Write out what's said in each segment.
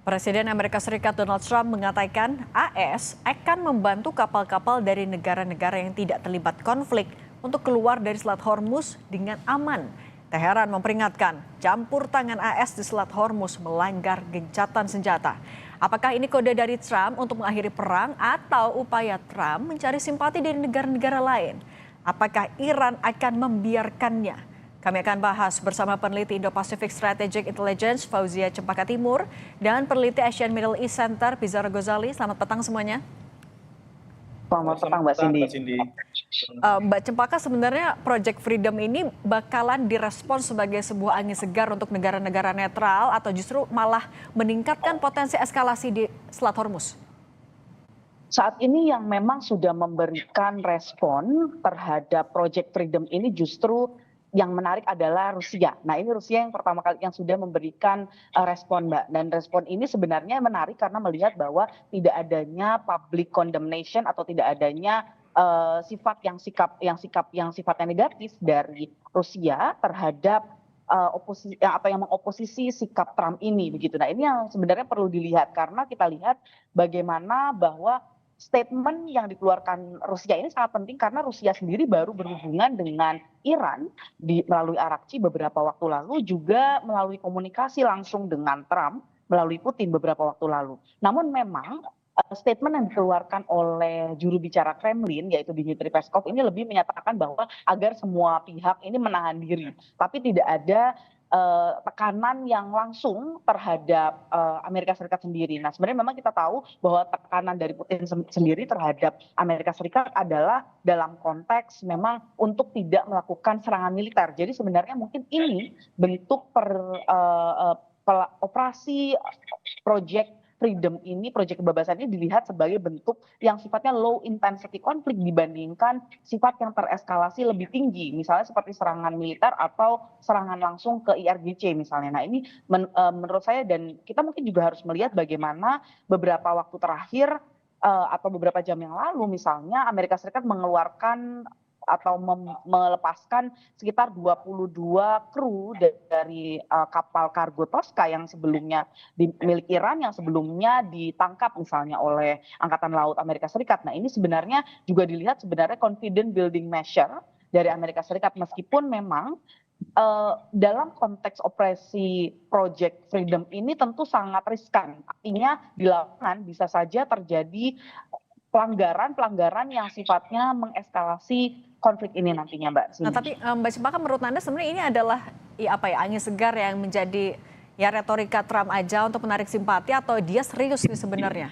Presiden Amerika Serikat Donald Trump mengatakan AS akan membantu kapal-kapal dari negara-negara yang tidak terlibat konflik untuk keluar dari Selat Hormuz dengan aman. Teheran memperingatkan campur tangan AS di Selat Hormuz melanggar gencatan senjata. Apakah ini kode dari Trump untuk mengakhiri perang atau upaya Trump mencari simpati dari negara-negara lain? Apakah Iran akan membiarkannya? Kami akan bahas bersama peneliti Indo-Pacific Strategic Intelligence Fauzia Cempaka Timur dan peneliti Asian Middle East Center Pizarro Gozali. Selamat petang semuanya. Selamat petang Mbak Cindy. Mbak Cempaka, sebenarnya Project Freedom ini bakalan direspons sebagai sebuah angin segar untuk negara-negara netral atau justru malah meningkatkan potensi eskalasi di Selat Hormuz? Saat ini yang memang sudah memberikan respon terhadap Project Freedom ini justru yang menarik adalah Rusia. Nah, ini Rusia yang pertama kali yang sudah memberikan respon, Mbak. Dan respon ini sebenarnya menarik karena melihat bahwa tidak adanya public condemnation atau tidak adanya yang sifatnya negatif dari Rusia terhadap oposisi atau yang mengoposisi sikap Trump ini begitu. Nah, ini yang sebenarnya perlu dilihat karena kita lihat bagaimana bahwa statement yang dikeluarkan Rusia ini sangat penting karena Rusia sendiri baru berhubungan dengan Iran melalui Arakci beberapa waktu lalu, juga melalui komunikasi langsung dengan Trump melalui Putin beberapa waktu lalu. Namun memang statement yang dikeluarkan oleh juru bicara Kremlin yaitu Dmitry Peskov ini lebih menyatakan bahwa agar semua pihak ini menahan diri, tapi tidak ada tekanan yang langsung terhadap Amerika Serikat sendiri. Nah, sebenarnya memang kita tahu bahwa tekanan dari Putin sendiri terhadap Amerika Serikat adalah dalam konteks memang untuk tidak melakukan serangan militer. Jadi sebenarnya mungkin ini bentuk operasi Project Freedom ini, proyek kebebasan ini dilihat sebagai bentuk yang sifatnya low intensity konflik dibandingkan sifat yang tereskalasi lebih tinggi, misalnya seperti serangan militer atau serangan langsung ke IRGC misalnya. Nah, ini menurut saya, dan kita mungkin juga harus melihat bagaimana beberapa waktu terakhir atau beberapa jam yang lalu misalnya Amerika Serikat mengeluarkan atau melepaskan sekitar 22 kru dari kapal kargo Tosca yang sebelumnya milik Iran, yang sebelumnya ditangkap misalnya oleh Angkatan Laut Amerika Serikat. Nah, ini sebenarnya juga dilihat sebenarnya confident building measure dari Amerika Serikat, meskipun memang dalam konteks operasi Project Freedom ini tentu sangat riskan. Artinya di lapangan bisa saja terjadi pelanggaran yang sifatnya mengeskalasi konflik ini nantinya, Mbak Nah, Cindy. tapi Mbak Cempaka, menurut Anda sebenarnya ini adalah angin segar yang menjadi retorika Trump aja untuk menarik simpati atau dia serius nih sebenarnya?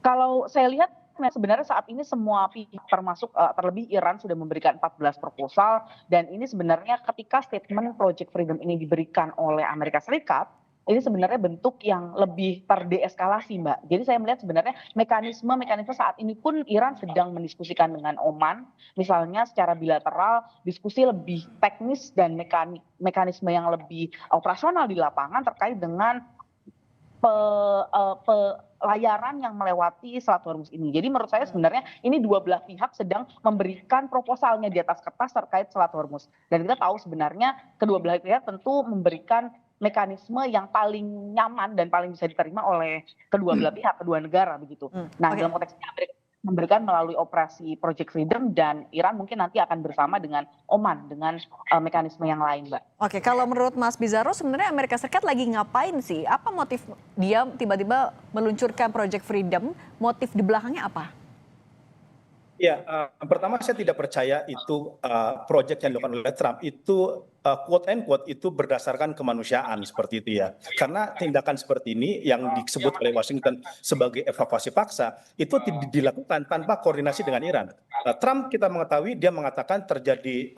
Kalau saya lihat sebenarnya saat ini semua pihak termasuk terlebih Iran sudah memberikan 14 proposal, dan ini sebenarnya ketika statement Project Freedom ini diberikan oleh Amerika Serikat, ini sebenarnya bentuk yang lebih terdeeskalasi, Mbak. Jadi saya melihat sebenarnya mekanisme saat ini pun Iran sedang mendiskusikan dengan Oman, misalnya secara bilateral, diskusi lebih teknis dan mekanisme yang lebih operasional di lapangan terkait dengan pelayaran yang melewati Selat Hormuz ini. Jadi menurut saya sebenarnya ini dua belah pihak sedang memberikan proposalnya di atas kertas terkait Selat Hormuz. Dan kita tahu sebenarnya kedua belah pihak tentu memberikan mekanisme yang paling nyaman dan paling bisa diterima oleh kedua belah pihak, kedua negara begitu. Nah, dalam konteks ini Amerika memberikan melalui operasi Project Freedom, dan Iran mungkin nanti akan bersama dengan Oman dengan mekanisme yang lain, Mbak. Oke, kalau menurut Mas Bizarro sebenarnya Amerika Serikat lagi ngapain sih? Apa motif dia tiba-tiba meluncurkan Project Freedom? Motif di belakangnya apa? Ya, pertama saya tidak percaya itu proyek yang dilakukan oleh Trump itu quote and quote itu berdasarkan kemanusiaan seperti itu ya. Karena tindakan seperti ini yang disebut oleh Washington sebagai evakuasi paksa itu dilakukan tanpa koordinasi dengan Iran. Trump kita mengetahui dia mengatakan terjadi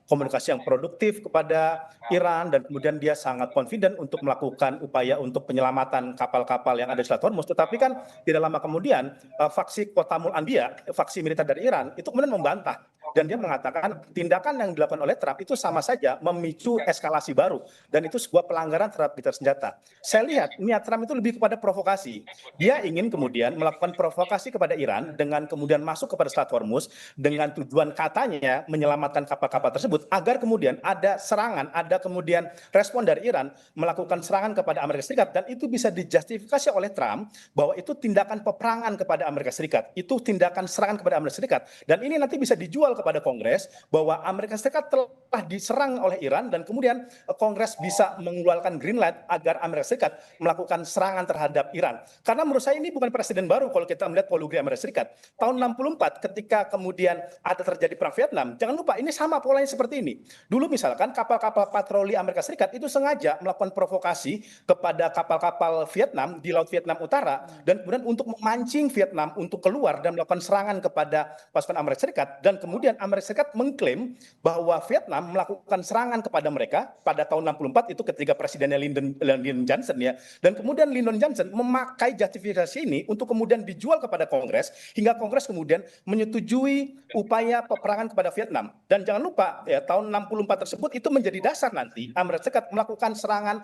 komunikasi yang produktif kepada Iran, dan kemudian dia sangat confident untuk melakukan upaya untuk penyelamatan kapal-kapal yang ada di Selat Hormuz. Tetapi kan tidak lama kemudian faksi Qatamul Anbiya, faksi militer dari Iran itu kemudian membantah dan dia mengatakan tindakan yang dilakukan oleh Trump itu sama saja memicu eskalasi baru dan itu sebuah pelanggaran terhadap militer senjata. Saya lihat niat Trump itu lebih kepada provokasi. Dia ingin kemudian melakukan provokasi kepada Iran dengan kemudian masuk kepada Selat Hormuz dengan tujuan katanya menyelamatkan kapal-kapal tersebut agar kemudian ada serangan, ada kemudian respon dari Iran melakukan serangan kepada Amerika Serikat dan itu bisa dijustifikasi oleh Trump bahwa itu tindakan peperangan kepada Amerika Serikat, itu tindakan serangan kepada Amerika Serikat dan ini nanti bisa dijual kepada Kongres bahwa Amerika Serikat telah diserang oleh Iran dan kemudian Kongres bisa mengeluarkan green light agar Amerika Serikat melakukan serangan terhadap Iran. Karena menurut saya ini bukan presiden baru kalau kita melihat polusi Amerika Serikat. Tahun 64 ketika kemudian ada terjadi perang Vietnam, jangan lupa ini sama polanya seperti ini. Dulu misalkan kapal-kapal patroli Amerika Serikat itu sengaja melakukan provokasi kepada kapal-kapal Vietnam di Laut Vietnam Utara dan kemudian untuk memancing Vietnam untuk keluar dan melakukan serangan kepada pasukan Amerika Serikat dan kemudian Amerika Serikat mengklaim bahwa Vietnam melakukan serangan kepada mereka pada tahun 64 itu ketika presidennya Lyndon Johnson ya dan kemudian Lyndon Johnson memakai justifikasi ini untuk kemudian dijual kepada Kongres hingga Kongres kemudian menyetujui upaya peperangan kepada Vietnam dan jangan lupa ya tahun 64 tersebut itu menjadi dasar nanti Amerika Serikat melakukan serangan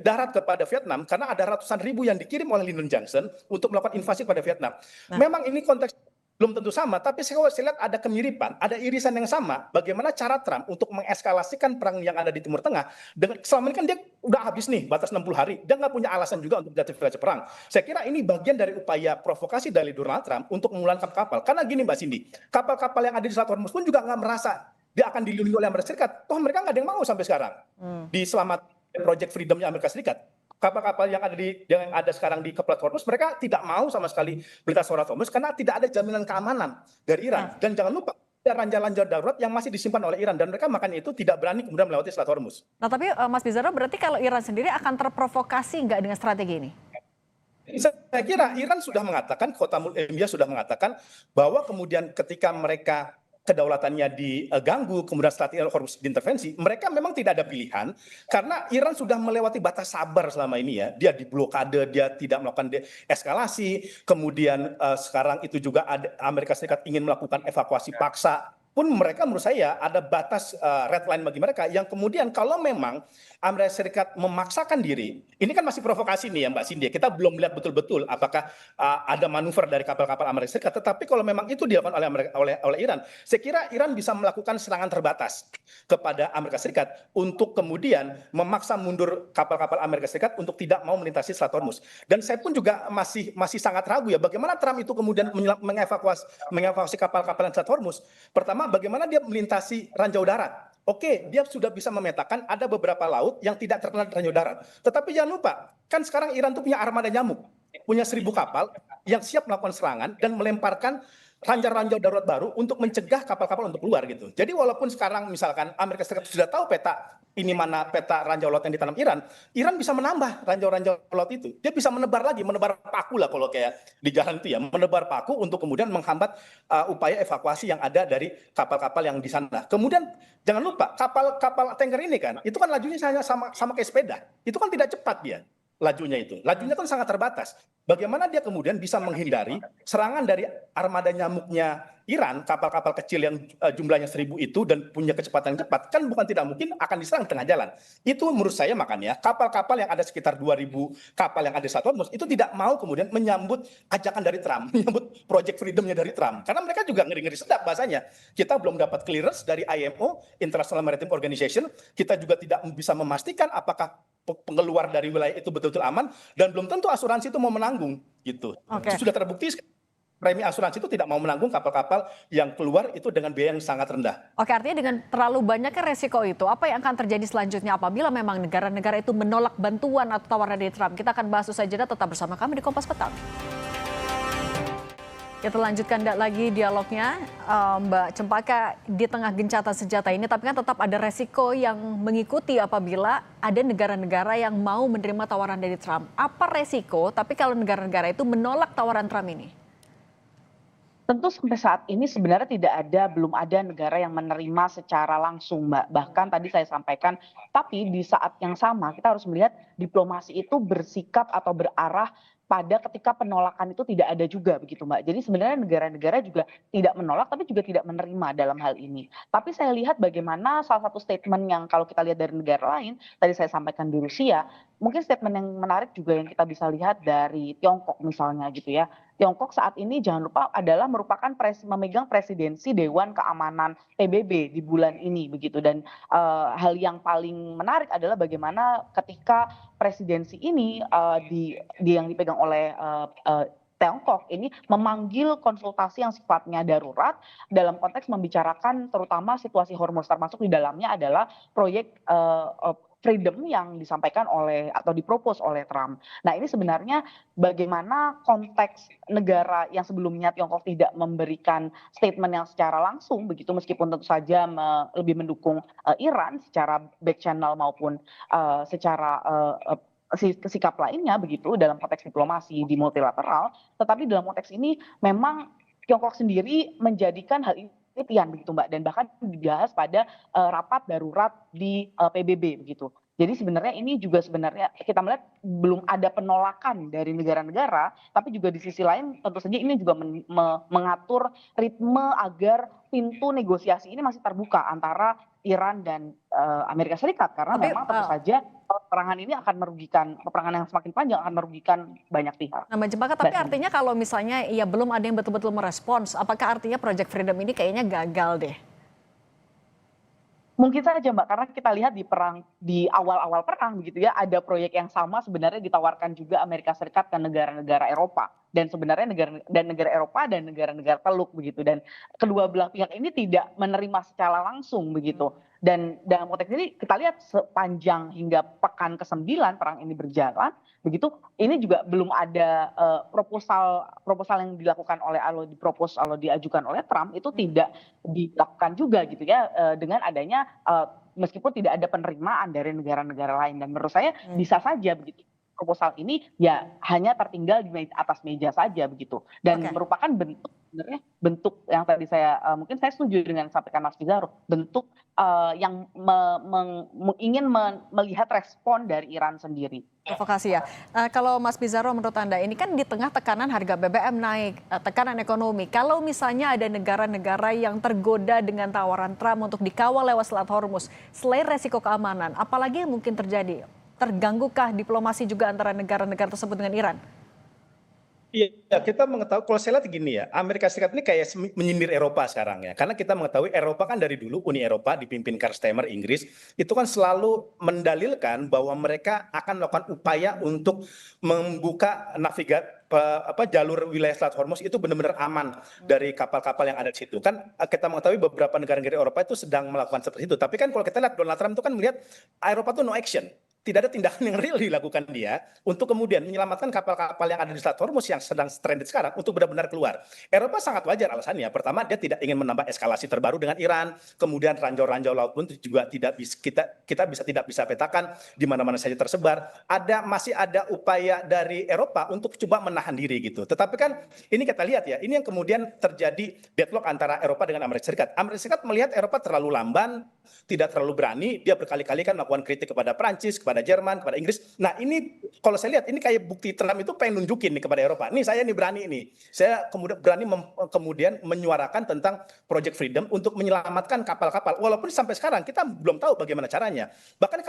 darat kepada Vietnam karena ada ratusan ribu yang dikirim oleh Lyndon Johnson untuk melakukan invasi pada Vietnam. Memang ini konteks belum tentu sama, tapi saya lihat ada kemiripan, ada irisan yang sama. Bagaimana cara Trump untuk mengeskalasikan perang yang ada di Timur Tengah, dengan selama ini kan dia udah habis nih batas 60 hari, dia nggak punya alasan juga untuk justifikasi perang. Saya kira ini bagian dari upaya provokasi dari Donald Trump untuk memulangkan kapal. Karena gini Mbak Cindy, kapal-kapal yang ada di Selat Hormuz pun juga nggak merasa dia akan dilindungi oleh Amerika Serikat. Toh mereka nggak ada yang mau sampai sekarang di selamat Project Freedomnya Amerika Serikat. Kapal-kapal yang ada sekarang di Selat Hormuz mereka tidak mau sama sekali melintas Selat Hormuz karena tidak ada jaminan keamanan dari Iran dan jangan lupa ada ranjau-ranjau darurat yang masih disimpan oleh Iran dan mereka makanya itu tidak berani kemudian melewati Selat Hormuz. Nah tapi Mas Bizarro berarti kalau Iran sendiri akan terprovokasi nggak dengan strategi ini? Saya kira Iran sudah mengatakan, Khotamul Enbiya sudah mengatakan bahwa kemudian ketika mereka kedaulatannya diganggu, kemudian strategi Hormuz diintervensi, mereka memang tidak ada pilihan karena Iran sudah melewati batas sabar selama ini ya. Dia diblokade, dia tidak melakukan eskalasi, kemudian sekarang itu juga ada Amerika Serikat ingin melakukan evakuasi paksa pun mereka menurut saya ada batas red line bagi mereka yang kemudian kalau memang Amerika Serikat memaksakan diri, ini kan masih provokasi nih ya Mbak Cindy, kita belum melihat betul-betul apakah ada manuver dari kapal-kapal Amerika Serikat, tetapi kalau memang itu dilakukan oleh Iran, saya kira Iran bisa melakukan serangan terbatas kepada Amerika Serikat untuk kemudian memaksa mundur kapal-kapal Amerika Serikat untuk tidak mau melintasi Selat Hormuz. Dan saya pun juga masih sangat ragu ya bagaimana Trump itu kemudian mengevakuasi kapal-kapal Selat Hormuz. Pertama, bagaimana dia melintasi ranjau darat. Oke, dia sudah bisa memetakan ada beberapa laut yang tidak terkena ranjau darat. Tetapi jangan lupa, kan sekarang Iran itu punya armada nyamuk. Punya 1.000 kapal yang siap melakukan serangan dan melemparkan ranjau-ranjau darurat baru untuk mencegah kapal-kapal untuk keluar gitu. Jadi walaupun sekarang misalkan Amerika Serikat sudah tahu peta ini mana peta ranjau laut yang ditanam Iran, Iran bisa menambah ranjau-ranjau laut itu. Dia bisa menebar lagi, menebar paku lah kalau kayak di jalan itu ya, menebar paku untuk kemudian menghambat upaya evakuasi yang ada dari kapal-kapal yang di sana. Kemudian jangan lupa kapal tanker ini kan, itu kan lajunya sama kayak sepeda. Itu kan tidak cepat dia lajunya itu. Lajunya kan sangat terbatas. Bagaimana dia kemudian bisa menghindari serangan dari armada nyamuknya Iran, kapal-kapal kecil yang jumlahnya 1.000 itu dan punya kecepatan yang cepat, kan bukan tidak mungkin akan diserang di tengah jalan. Itu menurut saya makanya kapal-kapal yang ada sekitar 2.000 kapal yang ada di Selat Hormuz itu tidak mau kemudian menyambut ajakan dari Trump, menyambut Project Freedom-nya dari Trump. Karena mereka juga ngeri-ngeri sedap bahasanya. Kita belum dapat clearance dari IMO, International Maritime Organization, kita juga tidak bisa memastikan apakah pengeluar dari wilayah itu betul-betul aman dan belum tentu asuransi itu mau menanggung gitu. Sudah terbukti premi asuransi itu tidak mau menanggung kapal-kapal yang keluar itu dengan biaya yang sangat rendah. Oke, artinya dengan terlalu banyaknya resiko itu, apa yang akan terjadi selanjutnya apabila memang negara-negara itu menolak bantuan atau tawaran dari Trump? Kita akan bahas usai jeda, tetap bersama kami di Kompas Petang. Kita lanjutkan lagi dialognya, Mbak Cempaka, di tengah gencatan senjata ini, tapi kan tetap ada resiko yang mengikuti apabila ada negara-negara yang mau menerima tawaran dari Trump. Apa resiko, tapi kalau negara-negara itu menolak tawaran Trump ini? Tentu sampai saat ini sebenarnya belum ada negara yang menerima secara langsung, Mbak. Bahkan tadi saya sampaikan, tapi di saat yang sama kita harus melihat diplomasi itu bersikap atau berarah pada ketika penolakan itu tidak ada juga begitu Mbak. Jadi sebenarnya negara-negara juga tidak menolak tapi juga tidak menerima dalam hal ini. Tapi saya lihat bagaimana salah satu statement yang kalau kita lihat dari negara lain, tadi saya sampaikan di Rusia, mungkin statement yang menarik juga yang kita bisa lihat dari Tiongkok misalnya gitu ya. Tiongkok saat ini jangan lupa adalah merupakan memegang presidensi Dewan Keamanan PBB di bulan ini begitu dan hal yang paling menarik adalah bagaimana ketika presidensi ini yang dipegang oleh Tiongkok ini memanggil konsultasi yang sifatnya darurat dalam konteks membicarakan terutama situasi Hormuz termasuk di dalamnya adalah proyek freedom yang disampaikan oleh atau dipropos oleh Trump. Nah ini sebenarnya bagaimana konteks negara yang sebelumnya Tiongkok tidak memberikan statement yang secara langsung begitu meskipun tentu saja lebih mendukung Iran secara back channel maupun secara sikap lainnya begitu dalam konteks diplomasi di multilateral, tetapi dalam konteks ini memang Tiongkok sendiri menjadikan hal ini penelitian begitu Mbak dan bahkan dibahas pada rapat darurat di PBB begitu. Jadi sebenarnya ini juga sebenarnya kita melihat belum ada penolakan dari negara-negara, tapi juga di sisi lain tentu saja ini juga mengatur ritme agar pintu negosiasi ini masih terbuka antara Iran dan Amerika Serikat karena Tapi memang tentu saja peperangan ini akan merugikan, peperangan yang semakin panjang akan merugikan banyak pihak. Nah, Mbak Cempaka, tapi artinya kalau misalnya ya belum ada yang betul-betul merespons, apakah artinya Project Freedom ini kayaknya gagal deh? Mungkin saja Mbak, karena kita lihat di awal-awal perang begitu ya, ada proyek yang sama sebenarnya ditawarkan juga Amerika Serikat ke negara-negara Eropa dan sebenarnya negara Eropa dan negara-negara Teluk begitu dan kedua belah pihak ini tidak menerima secara langsung begitu. Dan dalam konteks ini kita lihat sepanjang hingga pekan ke-9 perang ini berjalan begitu ini juga belum ada proposal yang dilakukan oleh diajukan oleh Trump itu tidak dilakukan juga gitu ya dengan adanya meskipun tidak ada penerimaan dari negara-negara lain dan menurut saya bisa saja begitu proposal ini ya hanya tertinggal di atas meja saja begitu dan merupakan bentuk yang tadi saya mungkin saya setuju dengan sampaikan Mas Pizarro bentuk yang ingin melihat respon dari Iran sendiri. Provokasi ya. Kalau Mas Pizarro menurut Anda ini kan di tengah tekanan harga BBM naik, tekanan ekonomi. Kalau misalnya ada negara-negara yang tergoda dengan tawaran Trump untuk dikawal lewat Selat Hormuz, selain resiko keamanan, apalagi yang mungkin terjadi? Terganggukah diplomasi juga antara negara-negara tersebut dengan Iran? Iya, kita mengetahui kalau saya lihat gini ya, Amerika Serikat ini kayak menyindir Eropa sekarang ya. Karena kita mengetahui Eropa kan dari dulu Uni Eropa dipimpin Keir Starmer Inggris itu kan selalu mendalilkan bahwa mereka akan melakukan upaya untuk membuka jalur wilayah Selat Hormuz itu benar-benar aman dari kapal-kapal yang ada di situ. Kan kita mengetahui beberapa negara-negara Eropa itu sedang melakukan seperti itu. Tapi kan kalau kita lihat Donald Trump itu kan melihat Eropa itu no action. Tidak ada tindakan yang real dilakukan dia untuk kemudian menyelamatkan kapal-kapal yang ada di Selat Hormuz yang sedang stranded sekarang untuk benar-benar keluar. Eropa sangat wajar alasannya. Pertama, dia tidak ingin menambah eskalasi terbaru dengan Iran. Kemudian ranjau-ranjau laut pun juga tidak bisa kita tidak bisa petakan di mana-mana saja tersebar. Masih ada upaya dari Eropa untuk coba menahan diri gitu. Tetapi kan ini kita lihat ya, ini yang kemudian terjadi deadlock antara Eropa dengan Amerika Serikat. Amerika Serikat melihat Eropa terlalu lamban, tidak terlalu berani. Dia berkali-kali kan melakukan kritik kepada Prancis, kepada Jerman, kepada Inggris. Nah ini kalau saya lihat ini kayak bukti Trump itu pengen nunjukin nih kepada Eropa. Nih saya nih berani nih. Saya kemudian berani kemudian menyuarakan tentang Project Freedom untuk menyelamatkan kapal-kapal. Walaupun sampai sekarang kita belum tahu bagaimana caranya. Bahkan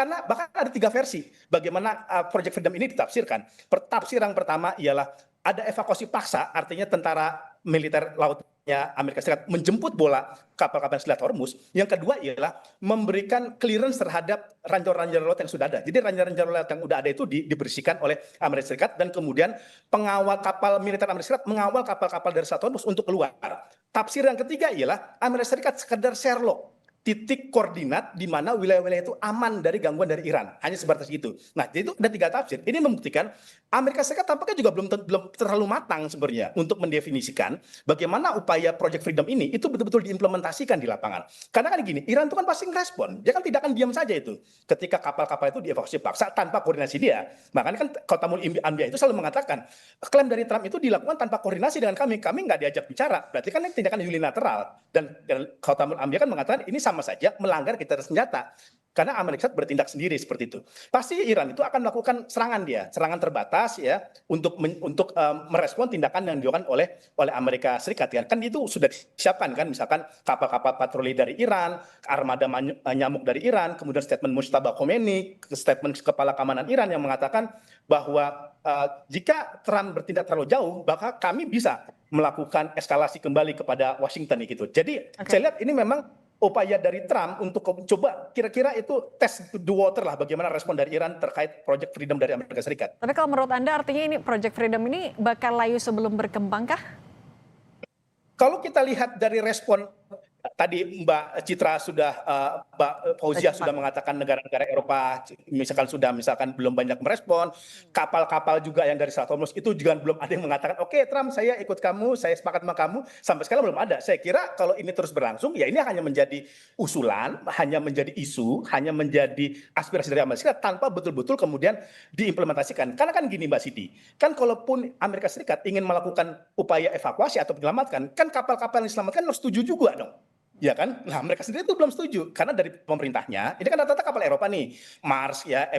ada 3 versi bagaimana Project Freedom ini ditafsirkan. Tafsir yang pertama ialah ada evakuasi paksa, artinya tentara militer lautnya Amerika Serikat menjemput bola kapal-kapal Selat Hormuz. Yang kedua ialah memberikan clearance terhadap ranjau-ranjau laut yang sudah ada. Jadi ranjau-ranjau laut yang sudah ada itu dibersihkan oleh Amerika Serikat dan kemudian pengawal kapal militer Amerika Serikat mengawal kapal-kapal dari Selat Hormuz untuk keluar. Tafsir yang ketiga ialah Amerika Serikat sekedar Sherlock, titik koordinat di mana wilayah-wilayah itu aman dari gangguan dari Iran. Hanya sebatas itu. Nah, jadi itu ada 3 tafsir. Ini membuktikan Amerika Serikat tampaknya juga belum terlalu matang sebenarnya untuk mendefinisikan bagaimana upaya Project Freedom ini itu betul-betul diimplementasikan di lapangan. Karena kan gini, Iran itu kan pasti ngerespon. Dia kan tidak akan diam saja itu ketika kapal-kapal itu dievakuasi paksa tanpa koordinasi dia. Makanya kan Khotamul Anbiya itu selalu mengatakan klaim dari Trump itu dilakukan tanpa koordinasi dengan kami. Kami nggak diajak bicara. Berarti kan ini tindakan unilateral. Dan Khotamul Anbiya kan mengatakan ini sama saja melanggar gencatan senjata. karena Amerika Serikat bertindak sendiri seperti itu. Pasti Iran itu akan melakukan serangan terbatas ya untuk merespon tindakan yang dilakukan oleh Amerika Serikat ya. Kan itu sudah disiapkan kan, misalkan kapal-kapal patroli dari Iran, armada nyamuk dari Iran, kemudian statement Mujtaba Khomeini, statement kepala keamanan Iran yang mengatakan bahwa jika Trump bertindak terlalu jauh, maka kami bisa melakukan eskalasi kembali kepada Washington gitu. Jadi saya lihat ini memang upaya dari Trump untuk coba kira-kira itu test the water lah, bagaimana respon dari Iran terkait Project Freedom dari Amerika Serikat. Tapi kalau menurut Anda artinya ini Project Freedom ini bakal layu sebelum berkembang kah? Kalau kita lihat dari respon tadi Mbak Citra sudah, Mbak Fauzia sudah mengatakan negara-negara Eropa misalkan belum banyak merespon, kapal-kapal juga yang dari Selat Hormuz itu juga belum ada yang mengatakan, oke Trump saya ikut kamu, saya sepakat sama kamu, sampai sekarang belum ada. Saya kira kalau ini terus berlangsung, ya ini hanya menjadi usulan, hanya menjadi isu, hanya menjadi aspirasi dari Amerika Serikat tanpa betul-betul kemudian diimplementasikan. Karena kan gini Mbak Siti, kan kalaupun Amerika Serikat ingin melakukan upaya evakuasi atau menyelamatkan, kan kapal-kapal yang diselamatkan harus setuju juga dong. Ya kan? Nah, mereka sendiri itu belum setuju karena dari pemerintahnya, ini kan rata-rata kapal Eropa nih, Mars ya,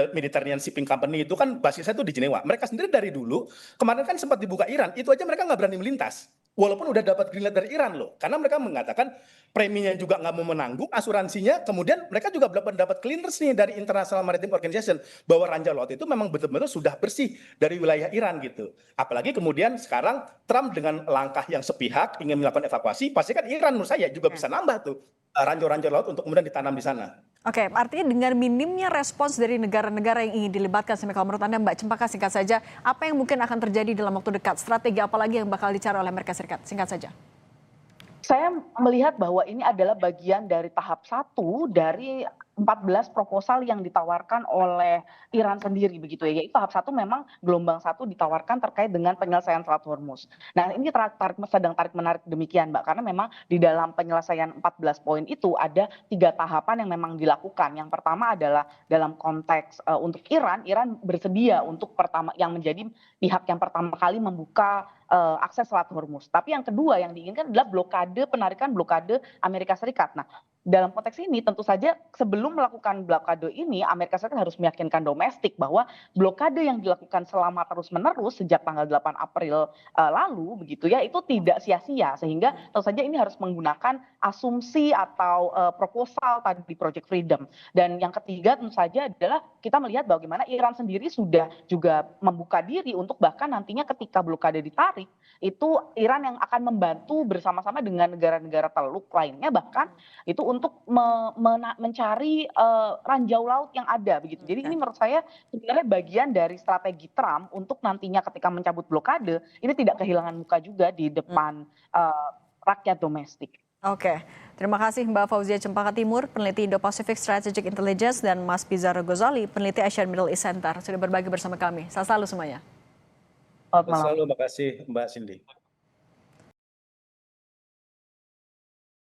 Mediterranean Shipping Company itu kan basisnya itu di Jenewa. Mereka sendiri dari dulu kemarin kan sempat dibuka Iran, itu aja mereka nggak berani melintas. Walaupun udah dapat green light dari Iran loh, karena mereka mengatakan preminya juga nggak mau menanggung, asuransinya, kemudian mereka juga belum dapat clearance nih dari International Maritime Organization bahwa ranjau laut itu memang betul-betul sudah bersih dari wilayah Iran gitu. Apalagi kemudian sekarang Trump dengan langkah yang sepihak ingin melakukan evakuasi, pasti kan Iran menurut saya juga bisa nambah tuh ranjau-ranjau laut untuk kemudian ditanam di sana. Oke, artinya dengan minimnya respons dari negara-negara yang ingin dilibatkan, kalau menurut Anda Mbak Cempaka singkat saja, apa yang mungkin akan terjadi dalam waktu dekat? Strategi apa lagi yang bakal dicari oleh Amerika Serikat? Singkat saja. Saya melihat bahwa ini adalah bagian dari tahap 1 dari 14 proposal yang ditawarkan oleh Iran sendiri begitu ya. Yaitu tahap 1 memang gelombang 1 ditawarkan terkait dengan penyelesaian Selat Hormuz. Nah, ini sedang tarik-menarik demikian, Mbak, karena memang di dalam penyelesaian 14 poin itu ada 3 tahapan yang memang dilakukan. Yang pertama adalah dalam konteks untuk Iran bersedia untuk yang menjadi pihak yang pertama kali membuka akses Selat Hormuz. Tapi yang kedua yang diinginkan adalah penarikan blokade Amerika Serikat. Nah, dalam konteks ini tentu saja sebelum melakukan blokade ini Amerika Serikat harus meyakinkan domestik bahwa blokade yang dilakukan selama terus-menerus sejak tanggal 8 April lalu begitu ya itu tidak sia-sia, sehingga tentu saja ini harus menggunakan asumsi atau proposal tadi di Project Freedom. Dan yang ketiga tentu saja adalah kita melihat bagaimana Iran sendiri sudah juga membuka diri untuk bahkan nantinya ketika blokade ditarik itu Iran yang akan membantu bersama-sama dengan negara-negara teluk lainnya bahkan itu untuk mencari ranjau laut yang ada begitu. Jadi ini menurut saya sebenarnya bagian dari strategi Trump untuk nantinya ketika mencabut blokade ini tidak kehilangan muka juga di depan rakyat domestik. Oke, terima kasih Mbak Fauzia Cempaka Timur, peneliti Indo-Pacific Strategic Intelligence, dan Mas Pizarro Ghazali, peneliti Asian Middle East Center, sudah berbagi bersama kami. Salam selalu semuanya. Selalu, makasih Mbak Cindy.